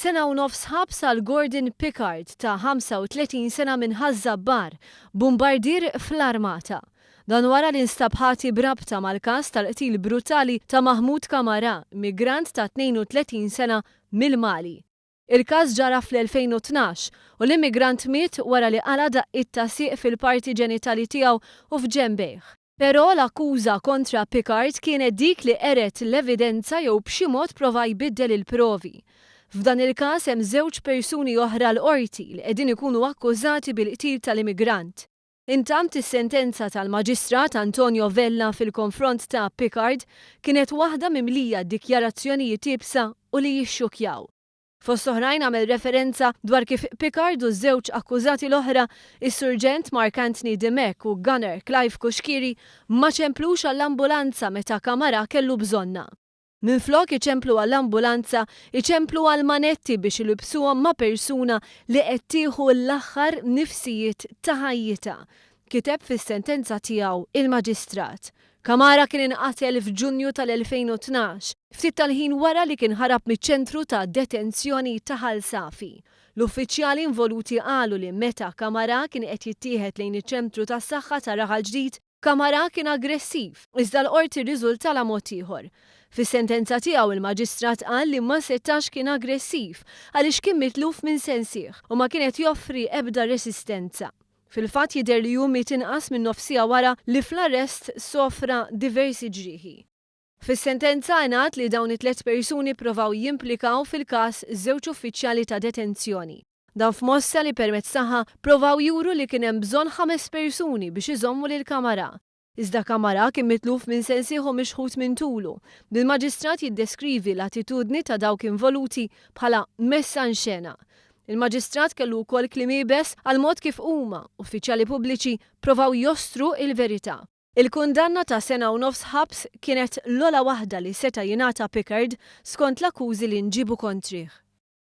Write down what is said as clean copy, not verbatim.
Sena u nofs ħabs għal Gordon Pickard ta' 35 sena minn ħaż-żabbar, bombardier fl-armata. Dan wara li nstab ħati brabta mal-każ tal-qtil brutali ta' Mahmoud Kamara, immigrant ta' 32 sena mill-Mali. Il-każ ġara fl-2012 u l-immigrant miet wara li qala daqqit ta' sieq fil-parti ġenitali tiegħu u f'ġenbejh. Però l-akkuża kontra Pickard kienet dik li qeret l-evidenza jew b'xi mod prova jbiddel il-provi. F'dan il-każ hemm żewġ persuni oħra l-qorti li qegħdin ikunu akkużati bil-qtil tal-immigrant. Intant is-sentenza tal-Maġistrat Antonio Vella fil-konfront ta' Pickard kienet waħda mimlija dikjarazzjonijiet ibsa u li jixxukjaw. Fost oħrajn għamel referenza dwar kif Pickard u żewġ akkużati l-oħra, is-Surġent Mark Anthony Demek u Gunner Clive Kuxkiri, ma ċemplux għall-ambulanza meta Kamara kellu bżonna. Minflok iċemplu għall-ambulanza, iċemplu għall-manetti biex ilibsuhom ma' persuna li qed tieħu l-aħħar nifsijiet ta' ħajjita, kiteb fis-sentenza tiegħu il-Maġistrat. Kamara kien inqatel f'Ġunju tal-2012, ftit tal-ħin wara li kien ħarab miċ-ċentru ta' detenzjoni ta' Ħalsafi. L-uffiċjali involuti qalu li meta Kamara kien qed jittieħed lejn iċ-ċentru tas-saħħa ta' Raħal Ġdid, Kamara kien aggressiv, iżda l-qorti rriżulta la mod ieħor. Fis-sentenza tiegħu il-Maġistrat qal li ma setax kien aggressiv għaliex kien mitluf minn sensieħ u ma kienet joffri ebda resistenza. Fil-fatt jidher li miet inqas minn nofsija wara li fl-arrest sofra diversi ġrieħi. Fis-sentenza ngħad li dawn it-tliet persuni provaw jimplikaw fil-każ żewġ uffiċjali ta' detenzjoni. Dan f'mossa li permezz tagħha provaw juru li kien hemm bżonn 5 persuni biex iżommu lil Kamara. Iżda Kamara kien mitluf minn sensieħ u mixħut minn tulu. Il-Maġistrat jiddeskrivi l-attitudni ta' dawk involuti bħala messa nxena. Il-Maġistrat kellu wkoll kliem ibes għal mod kif huma, uffiċjali pubbliċi, provaw jostru il-verita. Il-kundanna ta' sena u nofs ħabs kienet l-ola waħda li seta' jingħata Pickard skont l-akkużi li nġibu kontrih.